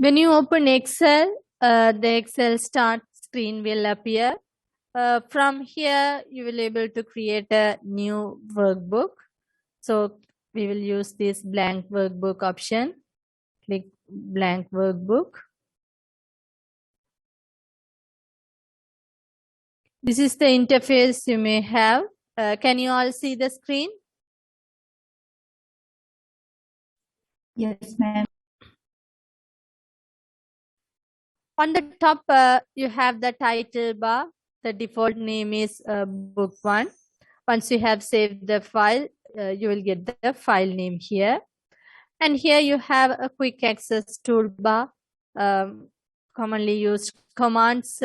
When you open Excel, the Excel start screen will appear. From here, you will be able to create a new workbook. So we will use this blank workbook option. Click blank workbook. This is the interface you may have. Can you all see the screen? Yes, ma'am. On the top, you have the title bar. The default name is book 1. Once you have saved the file, you will get the file name here. And here you have a quick access toolbar, commonly used commands,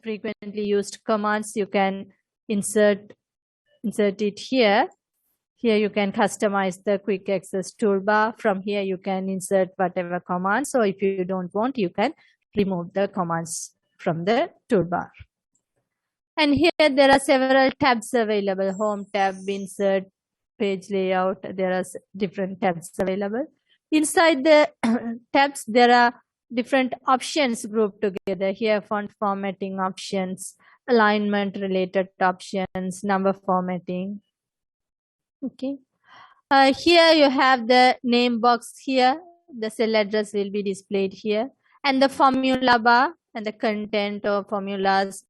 frequently used commands. You can insert it here. Here you can customize the quick access toolbar. From here you can insert whatever commands. So if you don't want, you can remove the commands from the toolbar. And here there are several tabs available: home tab, insert, page layout. There are different tabs available. Inside the tabs, there are different options grouped together. Here, font formatting options, alignment related options, number formatting. Okay. Here you have the name box here. The cell address will be displayed here. And the formula bar and the content or formulas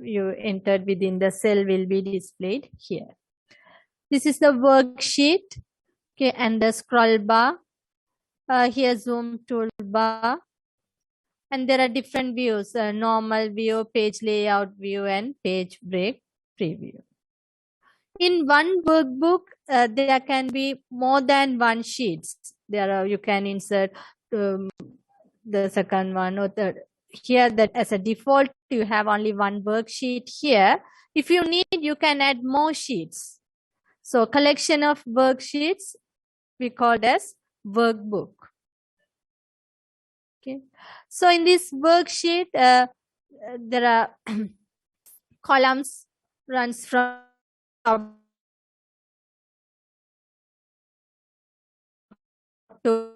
you entered within the cell will be displayed here. This is the worksheet. Okay, and the scroll bar. Here zoom toolbar. And there are different views: normal view, page layout view, and page break preview. In one workbook, there can be more than one sheets. You can insert the second one or third. Here, that as a default, you have only one worksheet here. If you need, you can add more sheets. So collection of worksheets we called as workbook. Okay. So in this worksheet, there are columns runs from to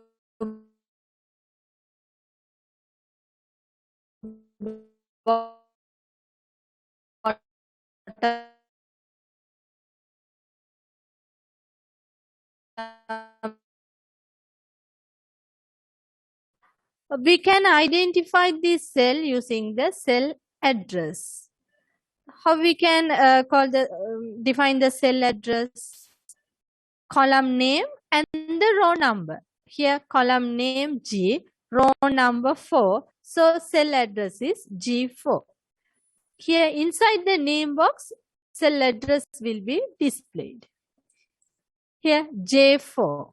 we can identify this cell using the cell address. How we can define the cell address? Column name and the row number. Here column name G, row number 4. So cell address is G4. Here inside the name box, cell address will be displayed. Here J4,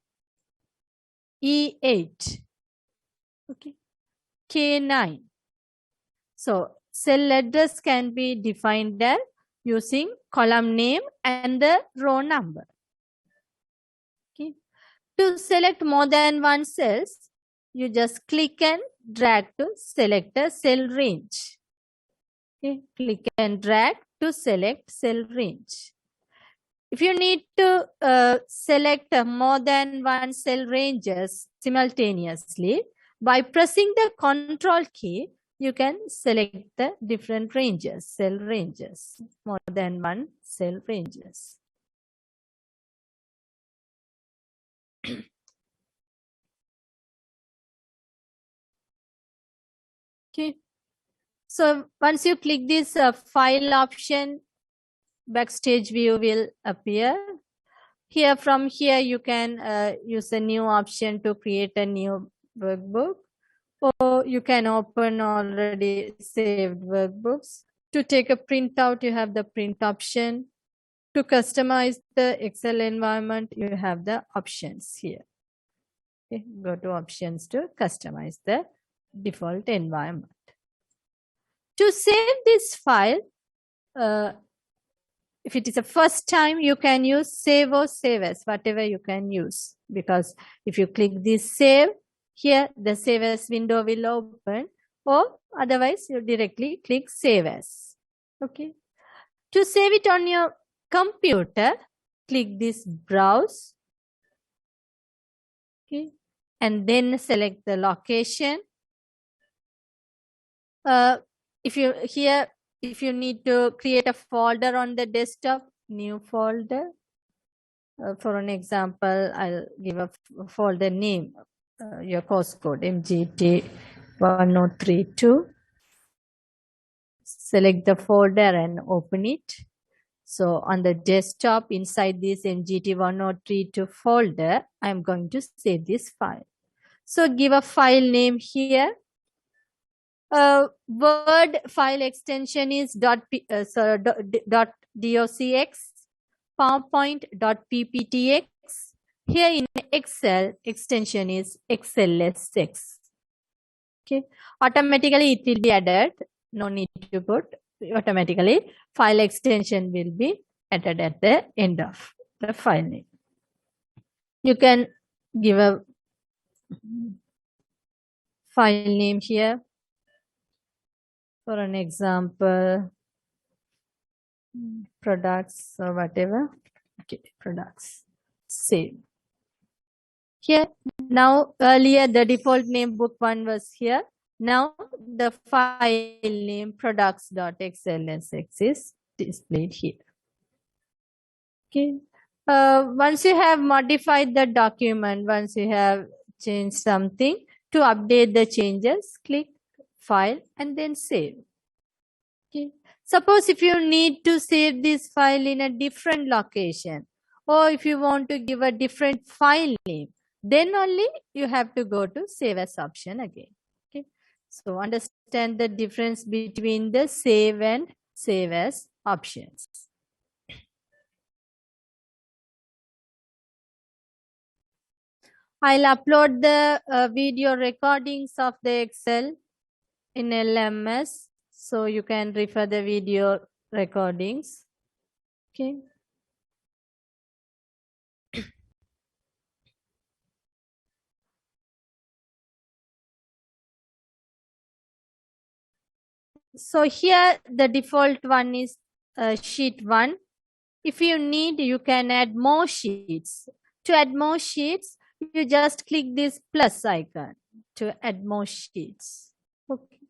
E8, okay, K9. So cell address can be defined there using column name and the row number. Okay. To select more than one cells, you just click and drag to select a cell range. Okay. Click and drag to select cell range. If you need to select more than one cell ranges simultaneously, by pressing the Control key, you can select the different ranges, cell ranges, more than one cell ranges. Okay. So once you click this file option, backstage view will appear. Here, from here, you can use a new option to create a new workbook, or you can open already saved workbooks. To take a printout, you have the print option. To customize the Excel environment, you have the options here. Okay. Go to options to customize the default environment. To save this file, if it is the first time, you can use save or save as, whatever you can use. Because if you click this save, here the save as window will open, or otherwise you directly click save as. Okay. To save it on your computer, click this browse. Okay. and then select the location. If you need to create a folder on the desktop, new folder. For an example, I'll give a folder name, your course code, MGT 1032. Select the folder and open it. So on the desktop, inside this MGT 1032 folder, I'm going to save this file. So give a file name here. Word file extension is .docx, PowerPoint.pptx. Here in Excel, extension is XLSX. Okay, automatically it will be added. No need to put. Automatically file extension will be added at the end of the file name. You can give a file name here. For an example, products or whatever. Okay, products. Save. Here, now earlier the default name book1 was here. Now the file name products.xlsx is displayed here. Okay. Once you have modified the document, once you have changed something, to update the changes, click File and then Save. Okay. Suppose if you need to save this file in a different location, or if you want to give a different file name, then only you have to go to Save As option again. Okay. So understand the difference between the Save and Save As options. I'll upload the video recordings of the Excel in LMS, so you can refer the video recordings. Okay. So here the default one is sheet 1. If you need, you can add more sheets. To add more sheets, you just click this plus icon to add more sheets. Okay.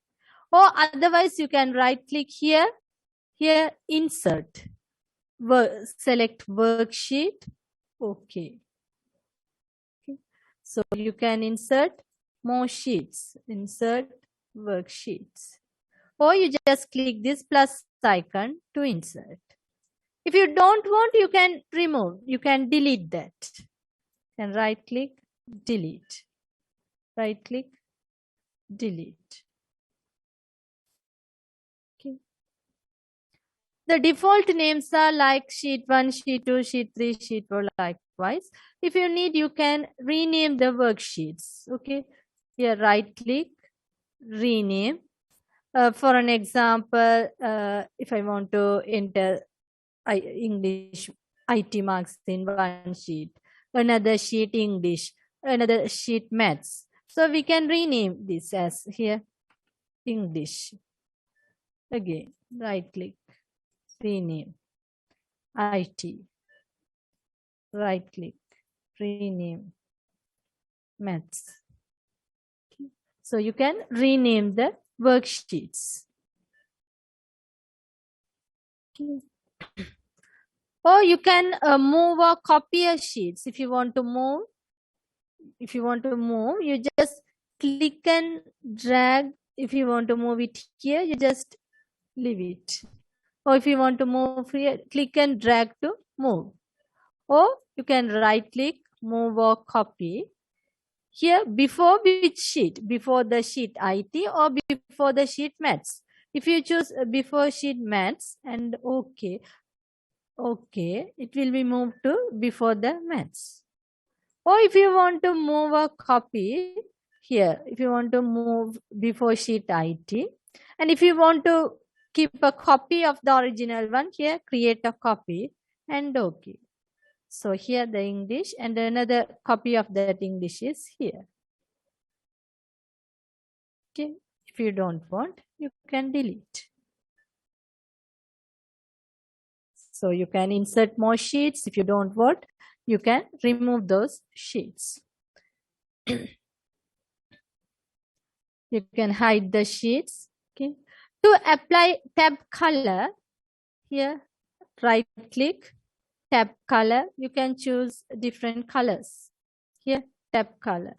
Or otherwise, you can right click here. Here, insert. Select worksheet. Okay. So you can insert more sheets. Insert worksheets. Or you just click this plus icon to insert. If you don't want, you can remove. You can delete that. You can right click, delete. Right click, delete. Okay. The default names are like sheet 1, sheet 2, sheet 3, sheet 4 likewise. If you need, you can rename the worksheets. Okay. Here right click, rename. For an example, if I want to enter English IT marks in one sheet, another sheet English, another sheet maths. So we can rename this as here English. Again, right click, rename IT. Right click, rename maths. Okay. So you can rename the worksheets. Okay. Or you can move or copy a sheets. If you want to move, you just click and drag. If you want to move it here, you just leave it. Or if you want to move here, click and drag to move. Or you can right click, move or copy. Here, before which sheet? Before the sheet IT or before the sheet maths? If you choose before sheet maths and OK, it will be moved to before the maths. Or if you want to move a copy here, if you want to move before sheet IT, and if you want to keep a copy of the original one, here create a copy and OK. So here the English and another copy of that English is here. Okay. If you don't want, you can delete. So you can insert more sheets. If you don't want, you can remove those sheets. You can hide the sheets. Okay. To apply tab color, here, right click, tab color. You can choose different colors. Here, tab color.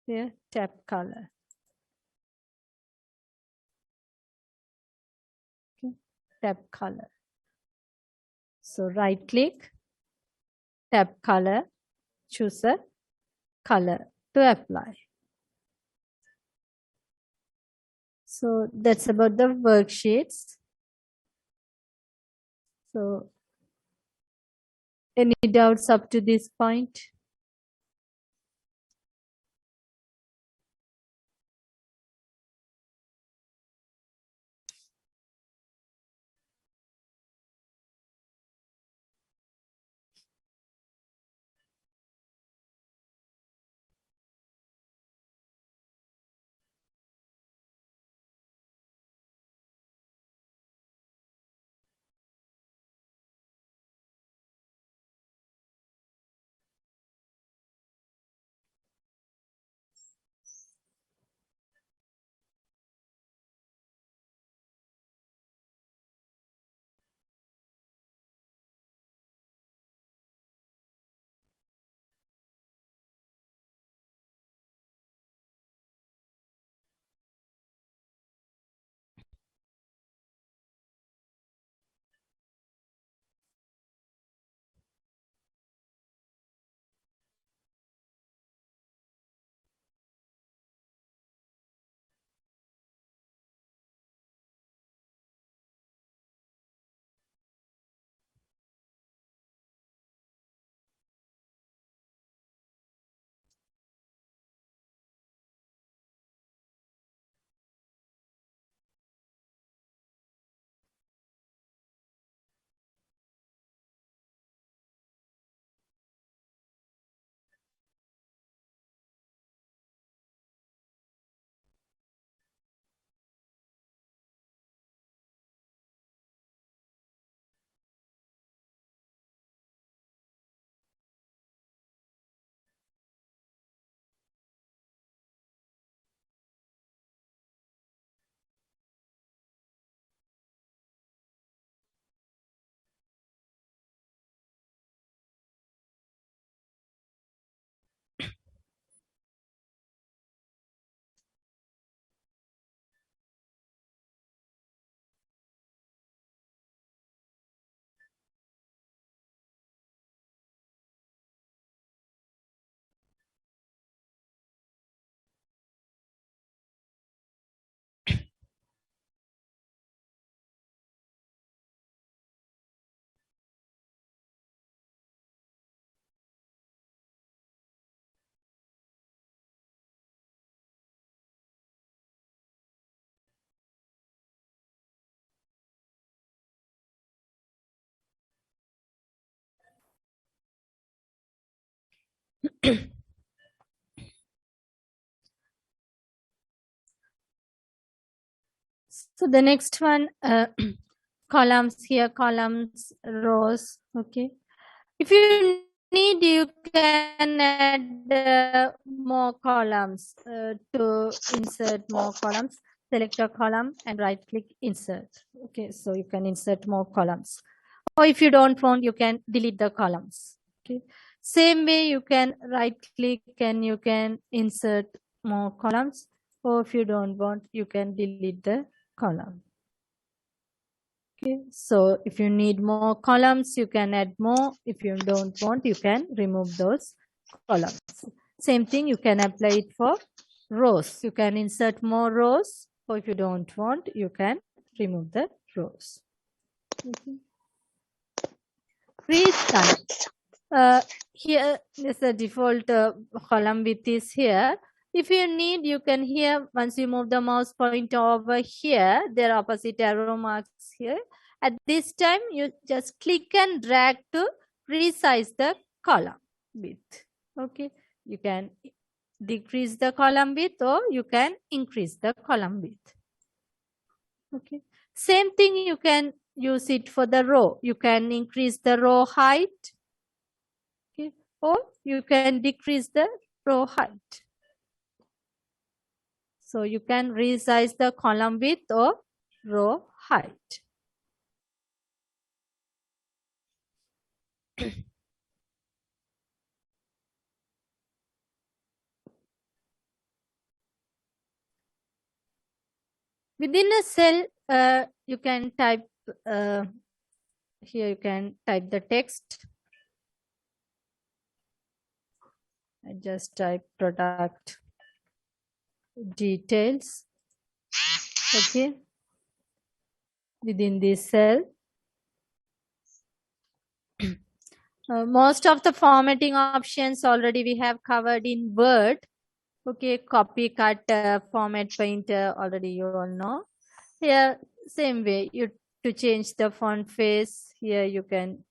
Here, tab color. Okay. Tab color. So right click, tab color, choose a color to apply. So that's about the worksheets. So any doubts up to this point? So the next one, columns here, columns, rows. Okay. If you need, you can add more columns to insert more columns. Select a column and right click insert. Okay, so you can insert more columns. Or if you don't want, you can delete the columns. Okay. Same way, you can right click and you can insert more columns. Or if you don't want, you can delete the column. Okay, so if you need more columns, you can add more. If you don't want, you can remove those columns. Same thing, you can apply it for rows. You can insert more rows, or if you don't want, you can remove the rows. Okay. Resize. Here is the default column width is here. If you need, you can here, once you move the mouse pointer over here, there are opposite arrow marks here. At this time, you just click and drag to resize the column width. Okay, you can decrease the column width or you can increase the column width. Okay, same thing, you can use it for the row. You can increase the row height, okay, or you can decrease the row height. So you can resize the column width or row height. Within a cell, you can type, here you can type the text. I just type product details, okay, within this cell. Most of the formatting options already we have covered in Word. Okay, copy, cut, format, painter, already you all know. Here, same way, you to change the font face. Here you can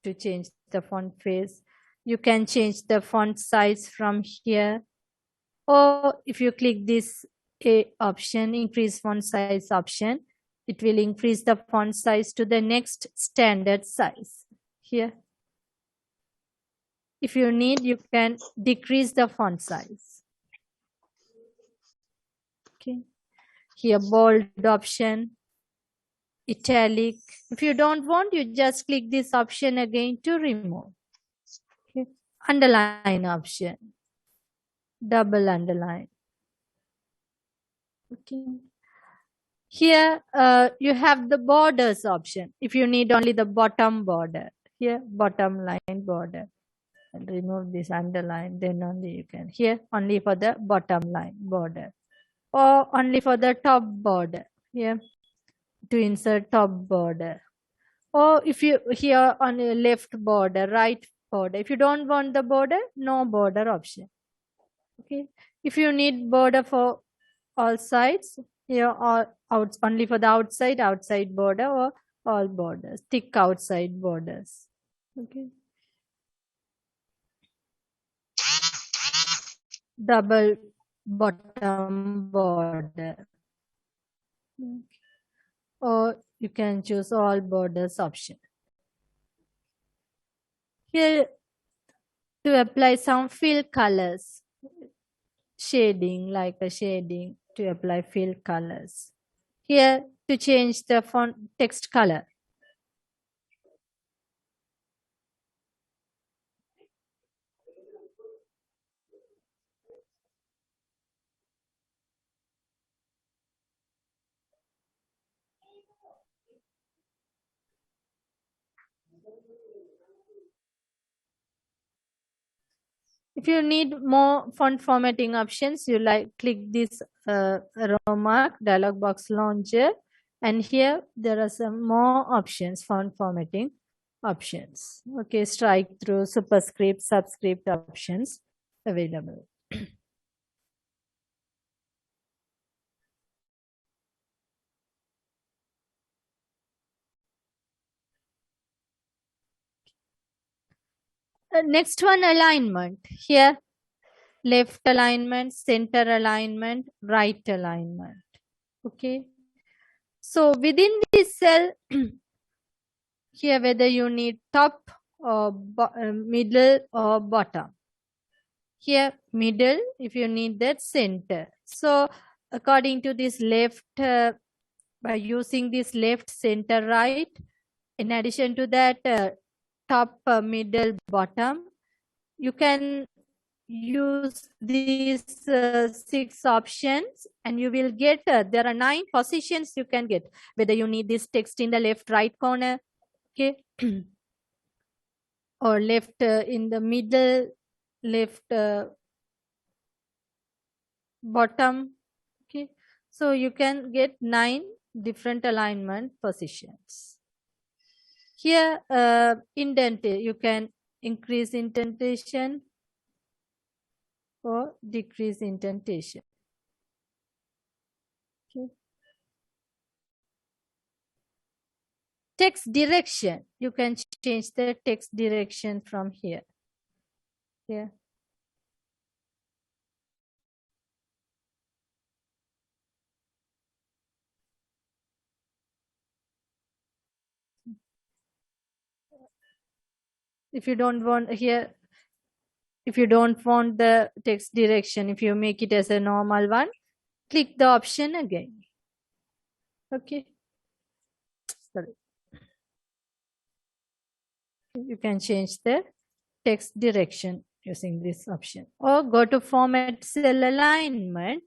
to change the font face. You can change the font size from here. Or if you click this option, increase font size option, it will increase the font size to the next standard size. Here. If you need, you can decrease the font size. Okay. Here, bold option, italic. If you don't want, you just click this option again to remove. Okay. Underline option, double underline. Okay. Here, you have the borders option. If you need only the bottom border, here, bottom line border. And remove this underline, then only you can. Here, only for the bottom line border. Or only for the top border. Here, to insert top border. Or if you here on the left border, right border. If you don't want the border, no border option. Okay. If you need border for all sides, here or out only for the outside border, or all borders, thick outside borders. Okay. Double bottom border. Okay. Or you can choose all borders option. Here, to apply some fill colors, shading, like a shading, to apply fill colors. Here, to change the font text color. If you need more font formatting options, you like click this arrow mark dialog box launcher, and here there are some more options, font formatting options. Okay, strike through, superscript, subscript options available. Next one, alignment. Here, left alignment, center alignment, right alignment. Okay. So within this cell, here whether you need top or middle or bottom. Here middle, if you need that, center. So according to this left, by using this left, center, right, in addition to that, top, middle, bottom, you can use these 6 options, and you will get, there are 9 positions you can get, whether you need this text in the left right corner, okay, or left in the middle, left bottom, okay. So you can get 9 different alignment positions. Here, you can increase indentation or decrease indentation. Okay. Text direction, you can change the text direction from here. Here. If you don't want here, if you don't want the text direction, if you make it as a normal one, click the option again. Okay. Sorry. You can change the text direction using this option, or go to format cell alignment,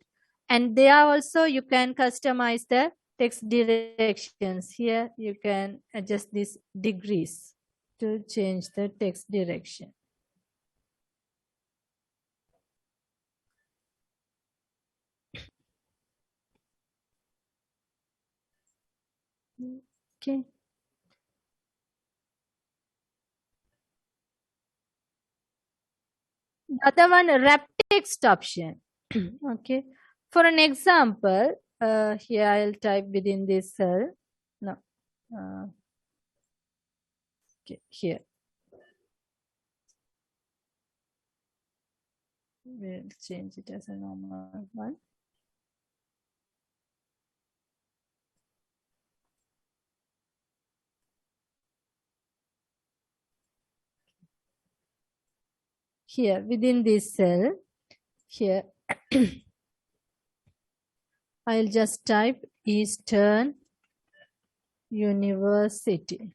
and there also you can customize the text directions. Here you can adjust these degrees to change the text direction. Okay. The other one, wrap text option. Okay. For an example, here I'll type within this cell. No. Okay, here. We'll change it as a normal one. Here within this cell, here I'll just type Eastern University.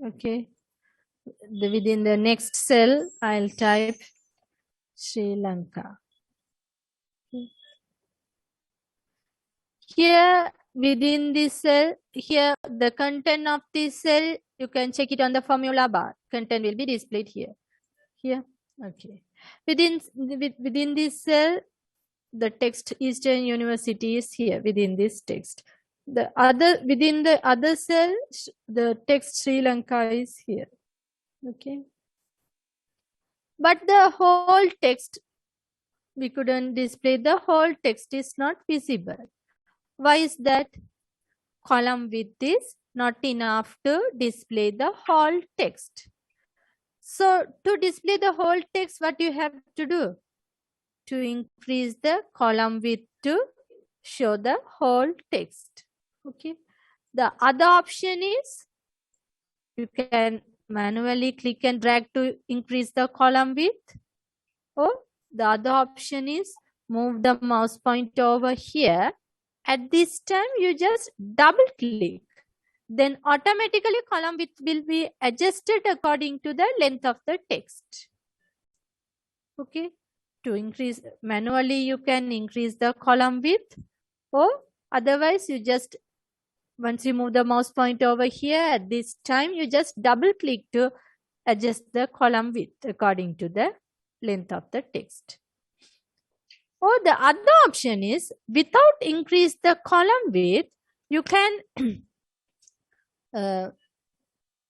Okay. Within the next cell, I'll type Sri Lanka. Here within this cell, here the content of this cell, you can check it on the formula bar. Content will be displayed here. Here. Okay. Within this cell, the text Eastern University is here within this text. Within the other cell, the text Sri Lanka is here. Okay. But the whole text, we couldn't display the whole text is not visible. Why is that? Column width is not enough to display the whole text. So to display the whole text, what you have to do? To increase the column width to show the whole text. Okay. The other option is you can manually click and drag to increase the column width, or the other option is move the mouse pointer over here. At this time, you just double click. Then automatically column width will be adjusted according to the length of the text. Okay. To increase manually, you can increase the column width, or otherwise you just, once you move the mouse pointer over here, at this time you just double click to adjust the column width according to the length of the text. Or the other option is, without increase the column width, you can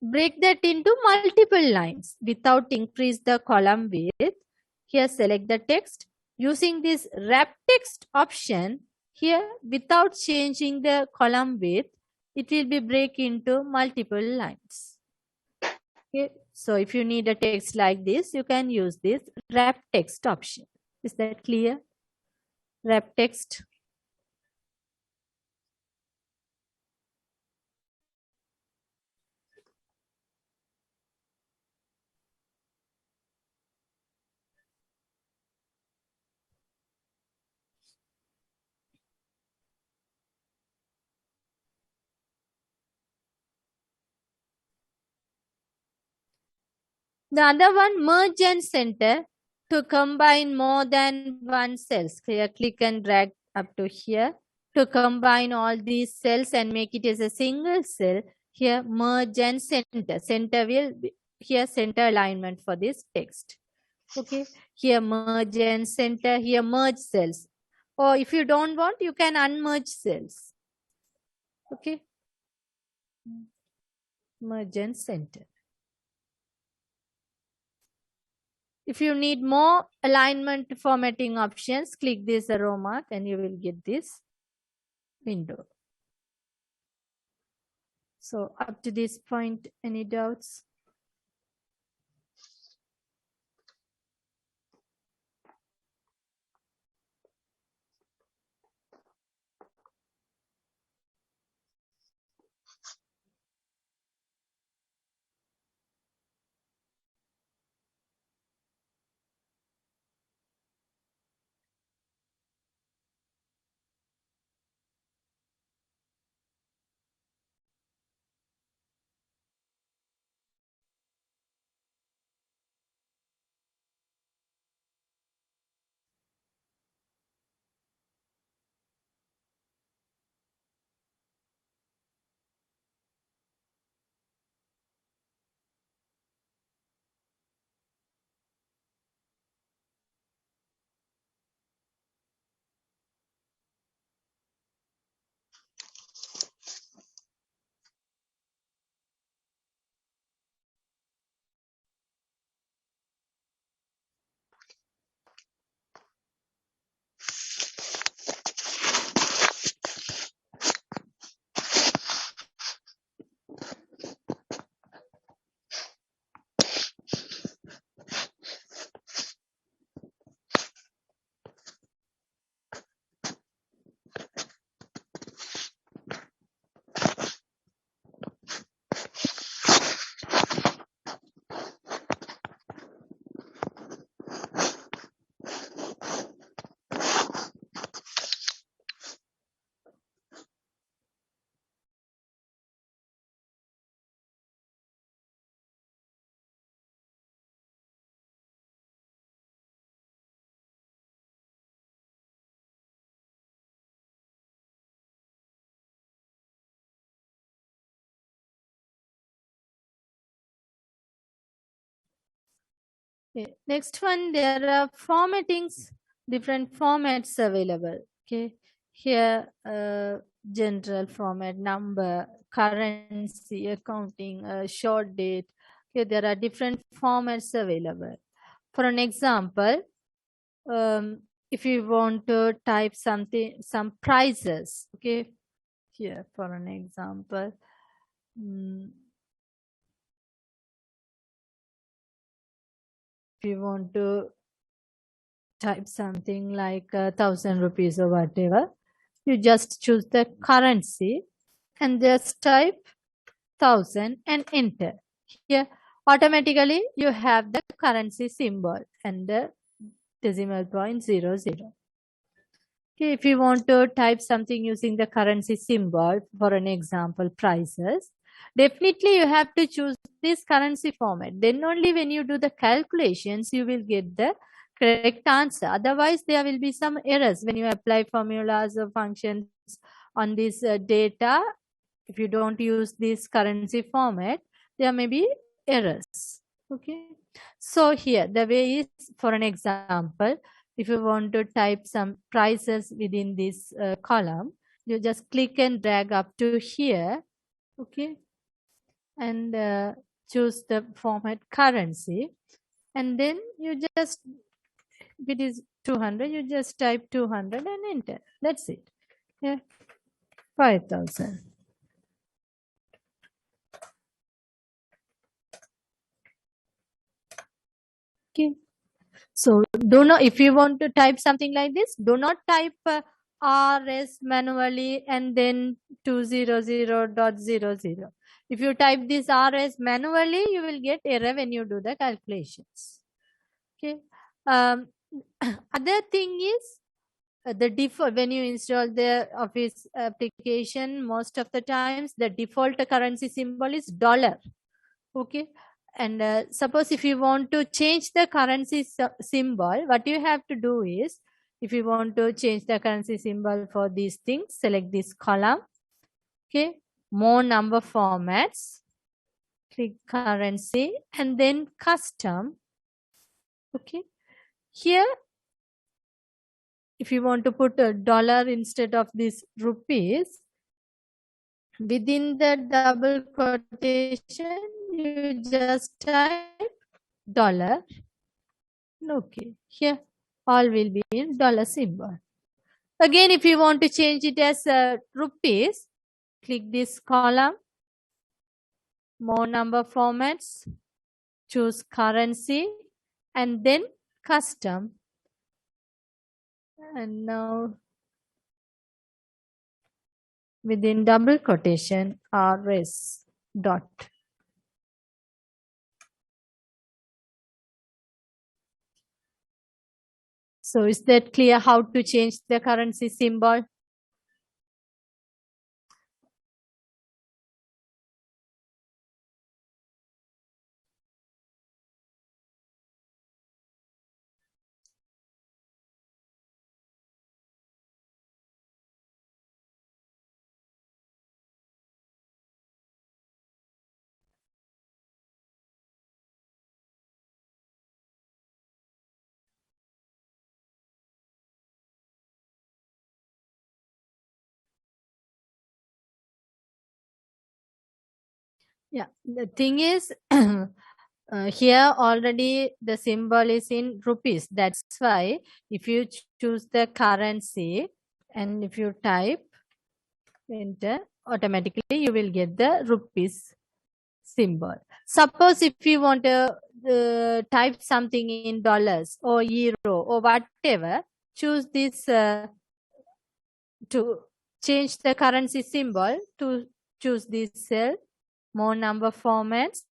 break that into multiple lines. Without increase the column width, here select the text. Using this wrap text option, here without changing the column width, it will be break into multiple lines. Okay. So if you need a text like this, you can use this wrap text option. Is that clear? Wrap text. The other one, merge and center, to combine more than one cells. Here, click and drag up to here to combine all these cells and make it as a single cell. Here, merge and center. Center will be here, center alignment for this text. Okay. Here, merge and center. Here, merge cells. Or if you don't want, you can unmerge cells. Okay. Merge and center. If you need more alignment formatting options, click this arrow mark and you will get this window. So up to this point, any doubts? Okay. Next one, there are formattings, different formats available. Okay, here general format, number, currency, accounting, short date. Okay, there are different formats available. For an example, if you want to type something, some prices. Okay, here for an example. If you want to type something like 1,000 rupees or whatever, you just choose the currency and just type 1,000 and enter. Here, automatically you have the currency symbol and the decimal point 00. Okay, if you want to type something using the currency symbol, for an example, prices, definitely you have to choose this currency format. Then only when you do the calculations, you will get the correct answer. Otherwise, there will be some errors when you apply formulas or functions on this data. If you don't use this currency format, there may be errors. Okay. So here, the way is, for an example, if you want to type some prices within this column, you just click and drag up to here. Okay. And choose the format currency. And then you just, if it is 200, you just type 200 and enter. That's it. Yeah. 5,000. Okay. So do not, if you want to type something like this, do not type RS manually and then 200.00. If you type this RS manually, you will get error when you do the calculations. Okay. Other thing is the default, when you install the Office application, most of the times the default currency symbol is dollar. Okay. And suppose if you want to change the currency symbol, what you have to do is, if you want to change the currency symbol for these things, select this column. Okay. More number formats. Click currency and then custom. Okay. Here, if you want to put a dollar instead of this rupees, within the double quotation, you just type dollar. Okay, here all will be in dollar symbol. Again, if you want to change it as rupees, click this column, more number formats, choose currency, and then custom. And now within double quotation, RS dot. So is that clear how to change the currency symbol? Yeah, the thing is, here already the symbol is in rupees. That's why if you choose the currency and if you type enter, automatically you will get the rupees symbol. Suppose if you want to type something in dollars or euro or whatever, choose this to change the currency symbol, to choose this cell, more number formats,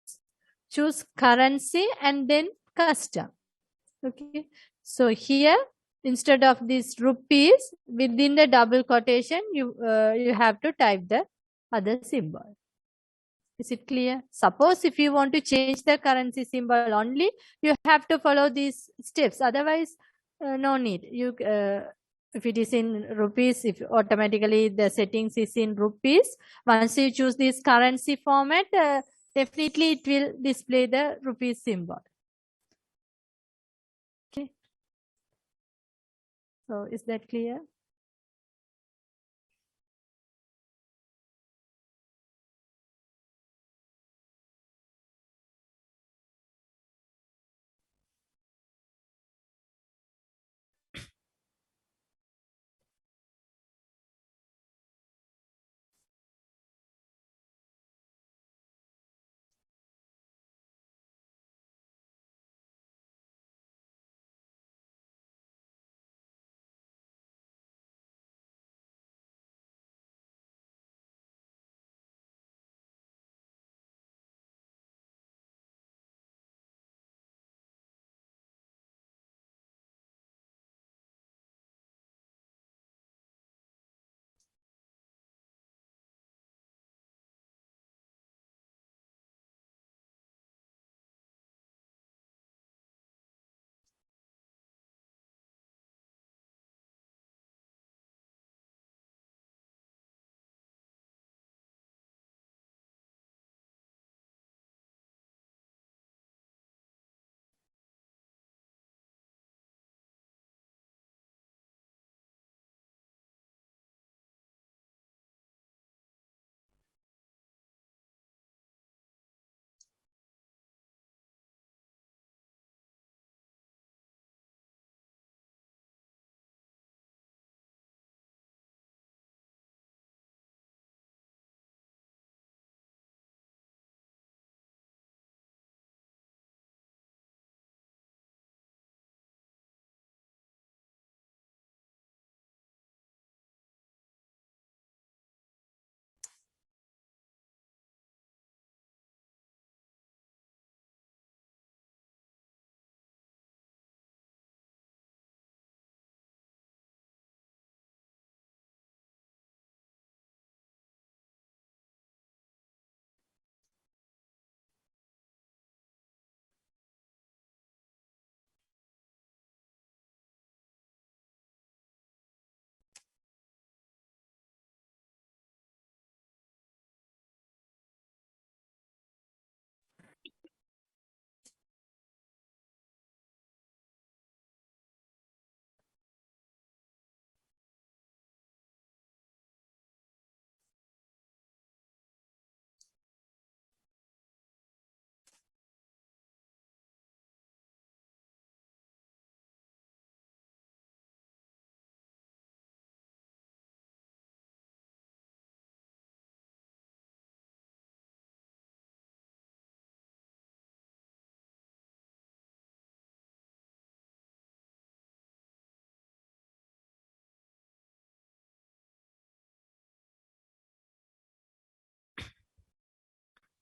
choose currency and then custom. Okay. So here, instead of this rupees, within the double quotation, you have to type the other symbol. Is it clear? Suppose if you want to change the currency symbol only, you have to follow these steps. Otherwise, no need. If it is in rupees, if automatically the settings is in rupees, once you choose this currency format, definitely it will display the rupees symbol. So is that clear?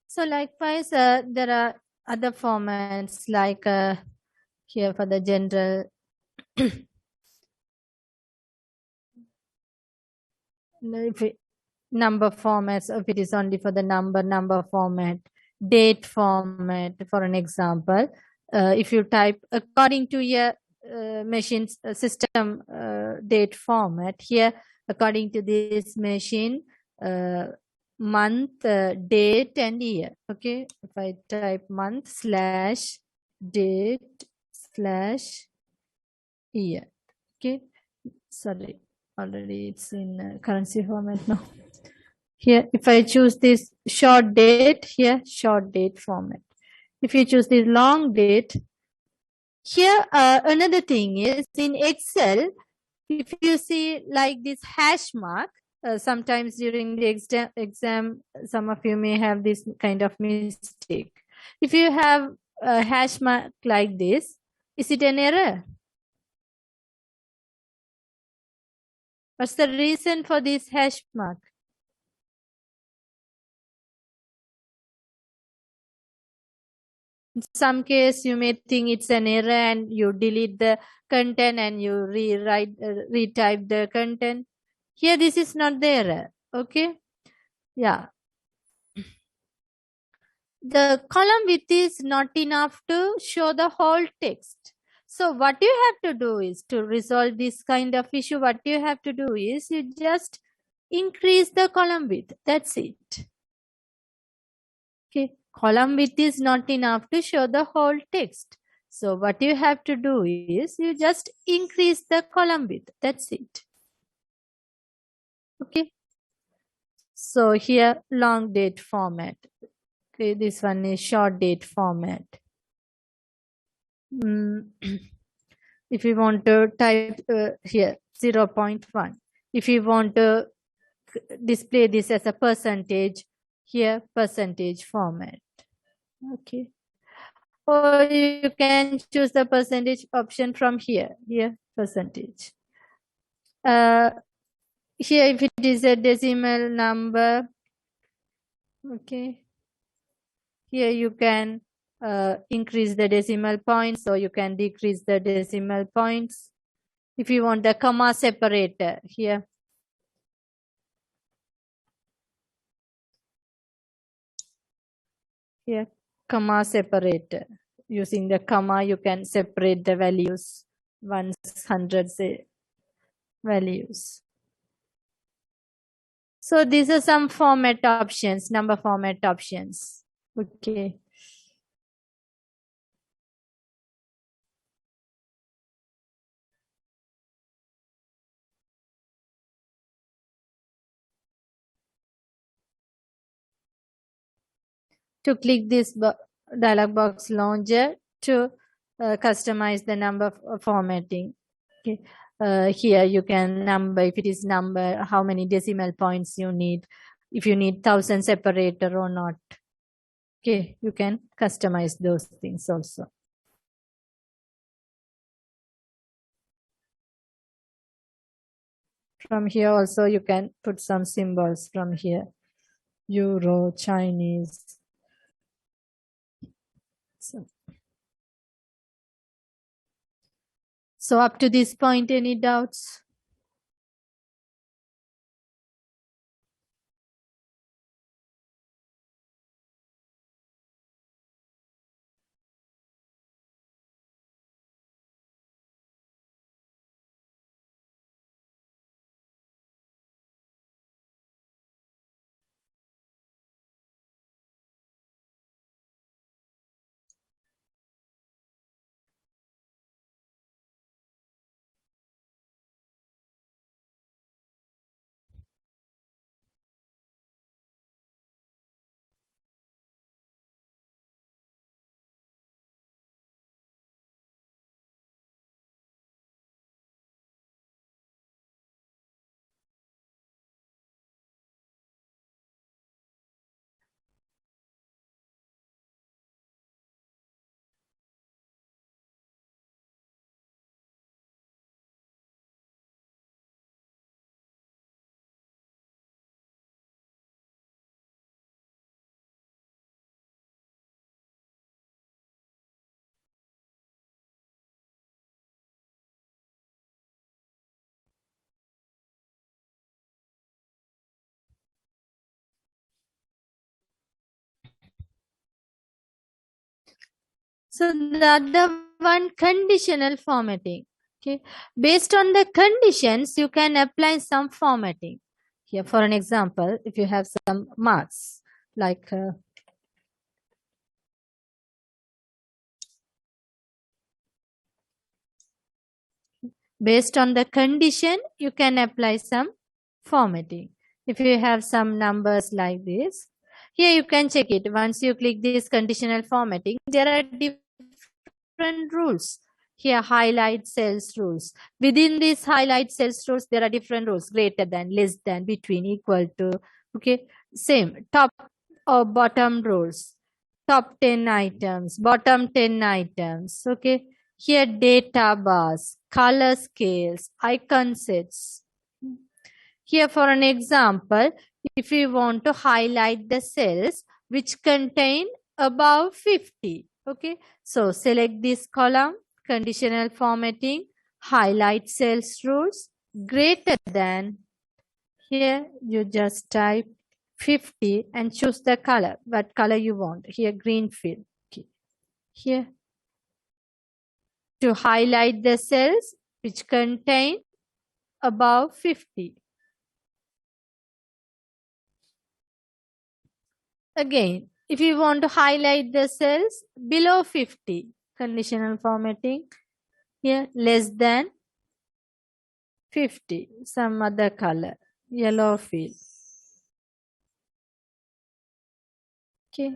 So likewise, there are other formats like here for the general if it, number formats, if it is only for the number format, date format, for an example. If you type according to your machine's system date format, here according to this machine, month, date and year. Okay, if I type month slash date slash year. Okay, sorry, already it's in currency format now. Here, if I choose this short date, here short date format. If you choose this long date, here another thing is in Excel, if you see like this hash mark, sometimes during the exam, some of you may have this kind of mistake. If you have a hash mark like this, is it an error? What's the reason for this hash mark? In some case, you may think it's an error and you delete the content and you retype the content. Here, this is not the error. Okay. Yeah. The column width is not enough to show the whole text. So what you have to do is to resolve this kind of issue. What you have to do is you just increase the column width. That's it. Okay. Column width is not enough to show the whole text. So what you have to do is you just increase the column width. That's it. Okay. So here long date format. Okay, this one is short date format. Mm. If you want to type here 0.1, if you want to display this as a percentage, here percentage format. Okay. Or you can choose the percentage option from here. Here percentage. Here if it is a decimal number, okay, here you can increase the decimal points, or you can decrease the decimal points. If you want the comma separator, here comma separator, using the comma you can separate the values, ones, hundreds values. So these are some format options, number format options. Okay. To click this dialog box launcher to customize the number formatting. Okay. Here you can number, if it is number, how many decimal points you need, if you need 1000 separator or not. Okay, you can customize those things also. From here also you can put some symbols from here. Euro, Chinese. So up to this point, any doubts? So the other one, conditional formatting. Okay, based on the conditions, you can apply some formatting. Here, for an example, if you have some marks like based on the condition, you can apply some formatting. If you have some numbers like this, here you can check it. Once you click this conditional formatting, there are different rules. Here, highlight cells rules. Within these highlight cells rules, there are different rules: greater than, less than, between, equal to. Okay, same top or bottom rules. Top 10 items, bottom 10 items. Okay, here data bars, color scales, icon sets. Here for an example, if we want to highlight the cells which contain above 50. Okay, so select this column, conditional formatting, highlight cells rules, greater than. Here you just type 50 and choose the color, what color you want. Here green fill. Okay. Here to highlight the cells which contain above 50. Again, if you want to highlight the cells below 50, conditional formatting. Here, less than 50, some other color, yellow field. Okay.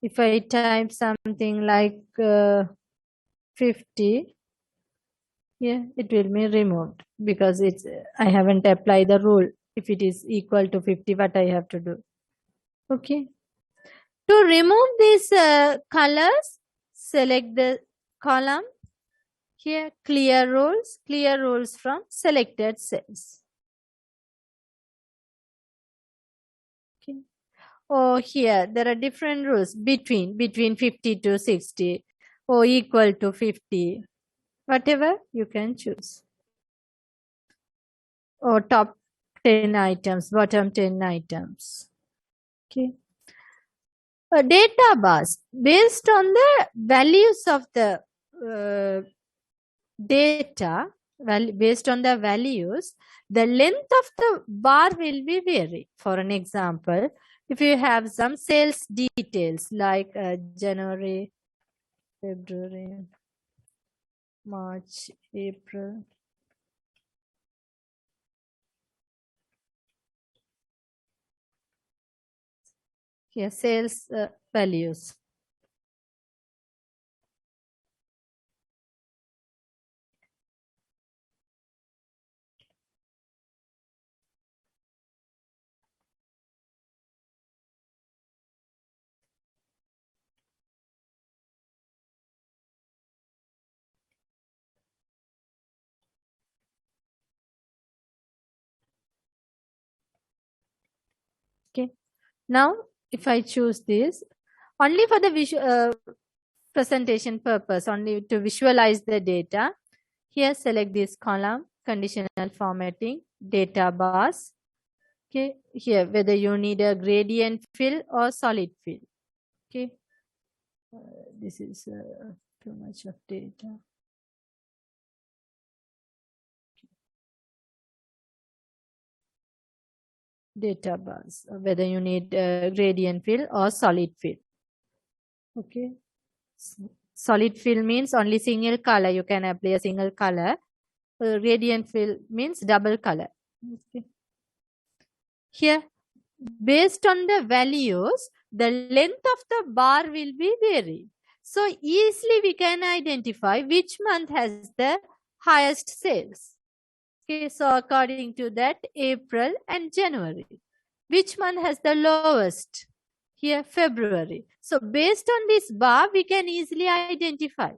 If I type something like 50, yeah, it will be removed because I haven't applied the rule. If it is equal to 50, what I have to do? Okay. To remove these colors, select the column. Here, clear rules from selected cells. Okay. Oh, here there are different rules between 50 to 60 or equal to 50. Whatever you can choose. Or top 10 items, bottom 10 items. Okay. A data bus based on the values of the data, based on the values, the length of the bar will be vary. For an example, if you have some sales details like January, February, March, April. Here, sales values. Okay. Now, if I choose this, only for the visual presentation purpose, only to visualize the data, here select this column, conditional formatting, data bars. Okay, here whether you need a gradient fill or solid fill. Okay, this is too much of data. Data bars, whether you need gradient fill or solid fill. Okay, solid fill means only single color. You can apply a single color. Gradient fill means double color. Okay. Here, based on the values, the length of the bar will be varied. So easily we can identify which month has the highest sales. Okay, so according to that, April and January. Which month has the lowest? Here, February. So based on this bar, we can easily identify.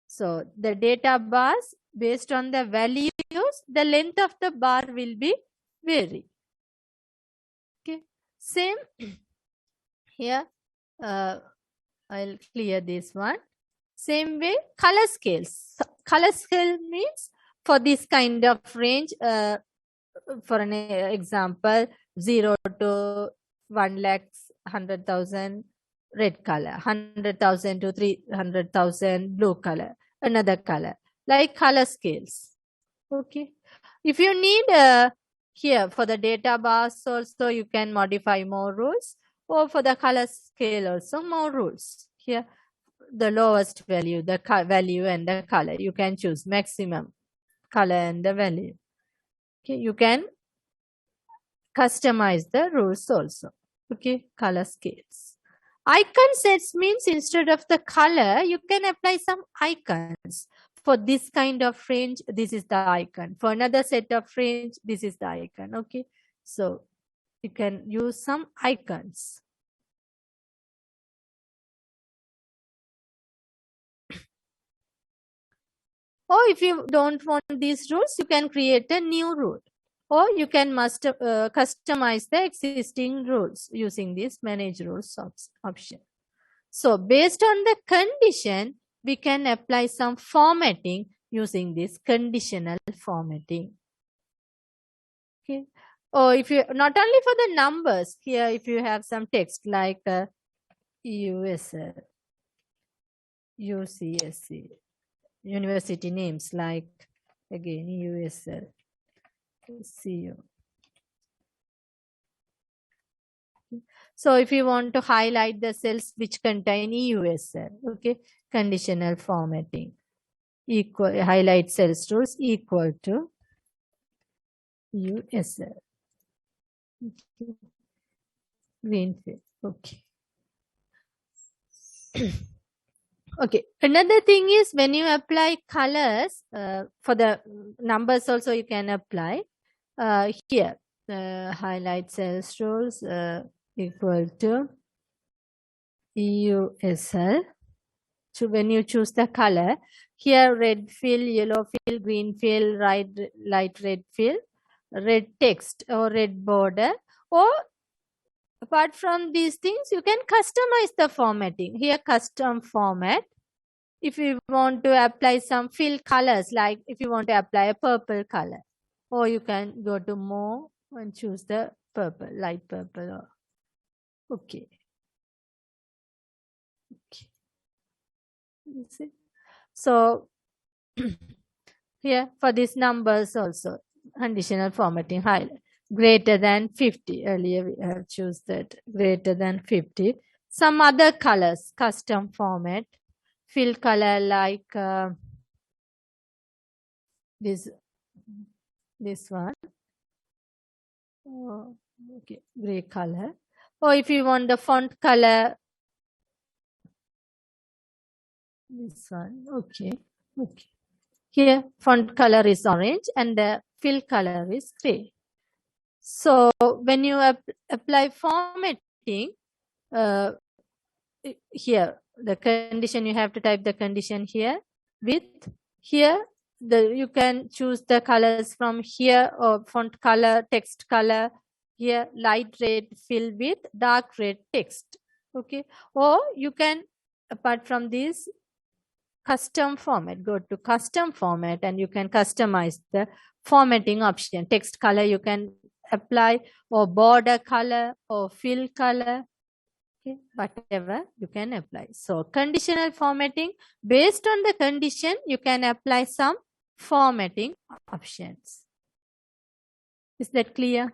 So the data bars, based on the values, the length of the bar will be vary. Okay, same here. I'll clear this one. Same way, color scales. Color scale means for this kind of range, for an example, 0 to 1 lakh 100,000 red color, 100,000 to 300,000 blue color, another color, like color scales. Okay. If you need here for the data bars also, you can modify more rules, or for the color scale also more rules. Here, the lowest value, the value and the color, you can choose maximum color and the value. Okay, you can customize the rules also. Okay, color scales. Icon sets means instead of the color, you can apply some icons. For this kind of range, this is the icon. For another set of range, this is the icon. Okay, so you can use some icons. Or if you don't want these rules, you can create a new rule. Or you can customize the existing rules using this manage rules option. So based on the condition, we can apply some formatting using this conditional formatting. Okay. Or if you, not only for the numbers, here if you have some text like USL, UCSC, university names like again USL, CU. So if you want to highlight the cells which contain EUSL, okay, conditional formatting, equal highlight cells rules equal to USL. Okay. Green field. Okay. Okay. Another thing is when you apply colors for the numbers also you can apply here. Highlight cells rules equal to EUSL. So when you choose the color, here red fill, yellow fill, green fill, light red fill, red text or red border, or apart from these things, you can customize the formatting. Here custom format. If you want to apply some fill colors, like if you want to apply a purple color, or you can go to more and choose the purple, light purple. Okay. Okay. You see? So here for these numbers also, conditional formatting highlight greater than 50. Earlier we have choose that greater than 50. Some other colors, custom format, fill color like this one. Oh, okay, gray color. Or if you want the font color, this one. Okay, okay. Here font color is orange and the fill color is gray. So when you apply formatting, uh, here the condition, you have to type the condition here with here you can choose the colors from here, or font color, text color, here light red fill with dark red text. Okay, or you can, apart from this, custom format, go to custom format and you can customize the formatting option. Text color you can apply, or border color, or fill color. Okay, whatever you can apply. So conditional formatting, based on the condition, you can apply some formatting options. Is that clear?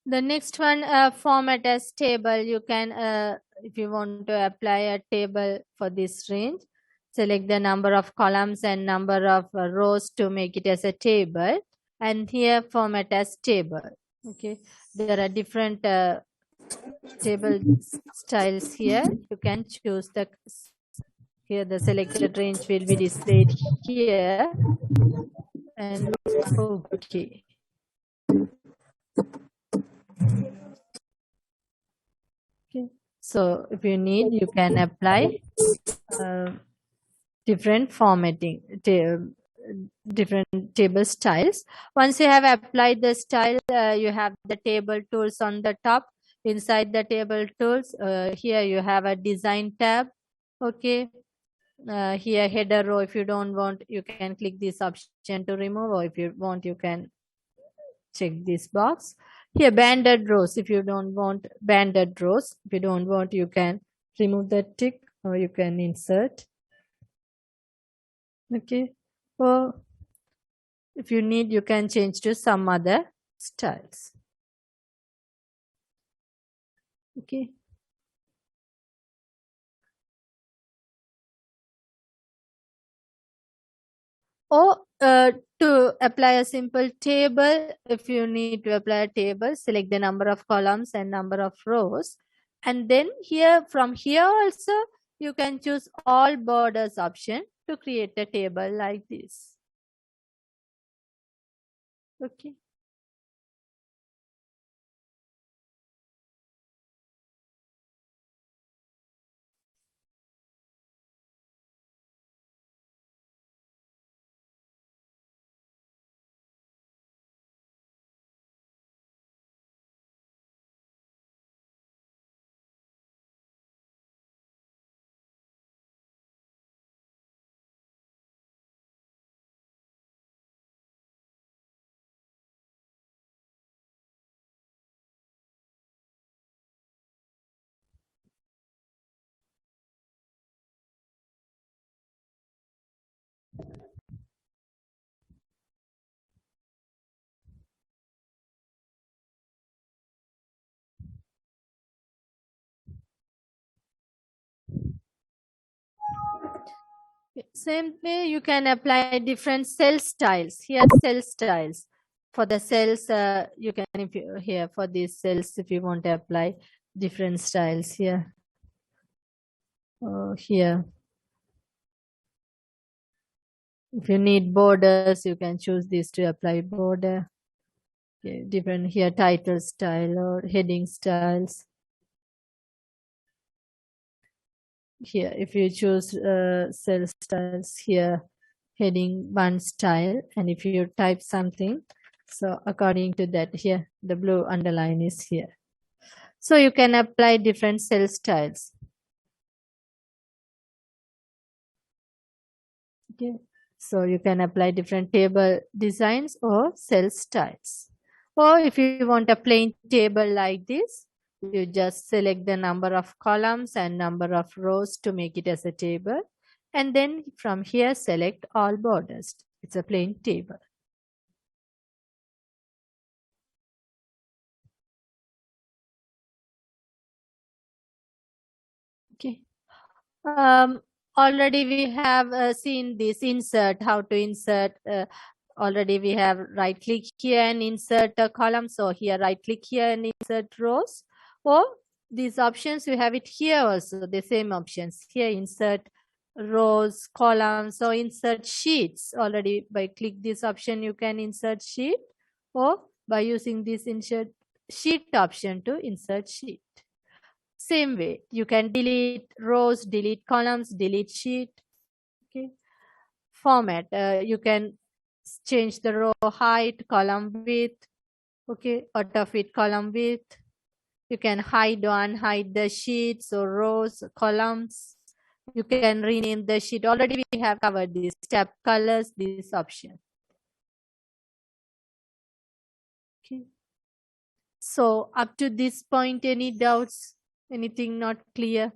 The next one, format as table. You can, if you want to apply a table for this range, select the number of columns and number of rows to make it as a table. And here format as table. Okay, there are different table styles here. You can choose the, here the selected range will be displayed here. And okay. Okay. So if you need, you can apply uh, different formatting, different table styles. Once you have applied the style, you have the table tools on the top. Inside the table tools, here you have a design tab. Okay. Here header row, if you don't want, you can click this option to remove, or if you want, you can check this box. Here banded rows, if you don't want banded rows, if you don't want, you can remove the tick or you can insert. Okay. Or if you need, you can change to some other styles. Okay. Or to apply a simple table, if you need to apply a table, select the number of columns and number of rows. And then here, from here also, you can choose all borders option to create a table like this. Okay. Same way, you can apply different cell styles. Here, cell styles. For the cells, you can, if you here for these cells, if you want to apply different styles here. Here, if you need borders, you can choose this to apply border. Okay, different here title style or heading styles. Here, if you choose cell styles here, heading one style, and if you type something, so according to that, here the blue underline is here. So you can apply different cell styles. Okay. So you can apply different table designs or cell styles. Or if you want a plain table like this, you just select the number of columns and number of rows to make it as a table. And then from here, select all borders. It's a plain table. Okay. Um, Already we have seen this insert, how to insert. Already we have right click here and insert a column. So here right click here and insert rows. Or these options, you have it here also, the same options. Here insert rows, columns, or insert sheets. Already by click this option, you can insert sheet, or by using this insert sheet option to insert sheet. Same way, you can delete rows, delete columns, delete sheet. Okay. Format, you can change the row height, column width. Okay. Auto fit column width. You can hide or unhide the sheets or rows, columns. You can rename the sheet. Already we have covered this. Tab colors, this option. Okay. So up to this point, any doubts? Anything not clear?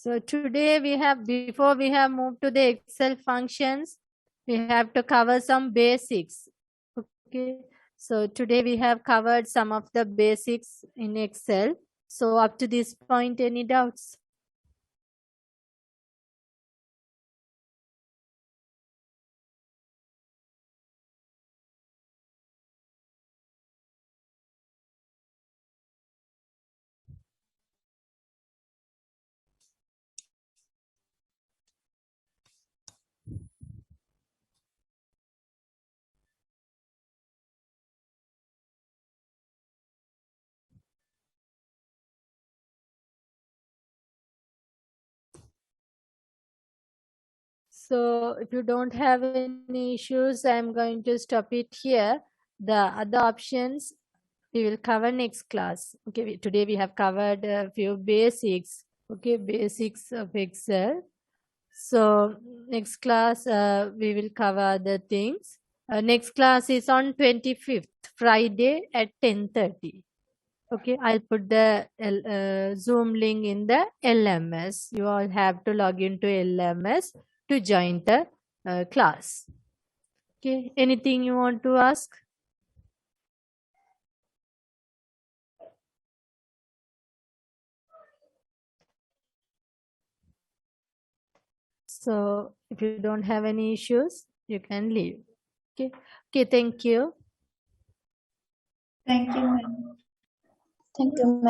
So today before we have moved to the Excel functions, we have to cover some basics. Okay. So today we have covered some of the basics in Excel. So up to this point, any doubts? So if you don't have any issues, I'm going to stop it here. The other options we will cover next class. Okay, today we have covered a few basics. Okay, basics of Excel. So next class we will cover the things. Next class is on 25th, Friday at 10:30. Okay, I'll put the Zoom link in the LMS. You all have to log into LMS to join the class. Okay, anything you want to ask? So if you don't have any issues, you can leave. Okay, okay, thank you. Thank you, ma'am. Thank you, ma'am.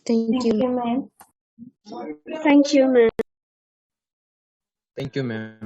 Thank Thank you. you, ma'am. Thank you, ma'am. Thank you, ma'am.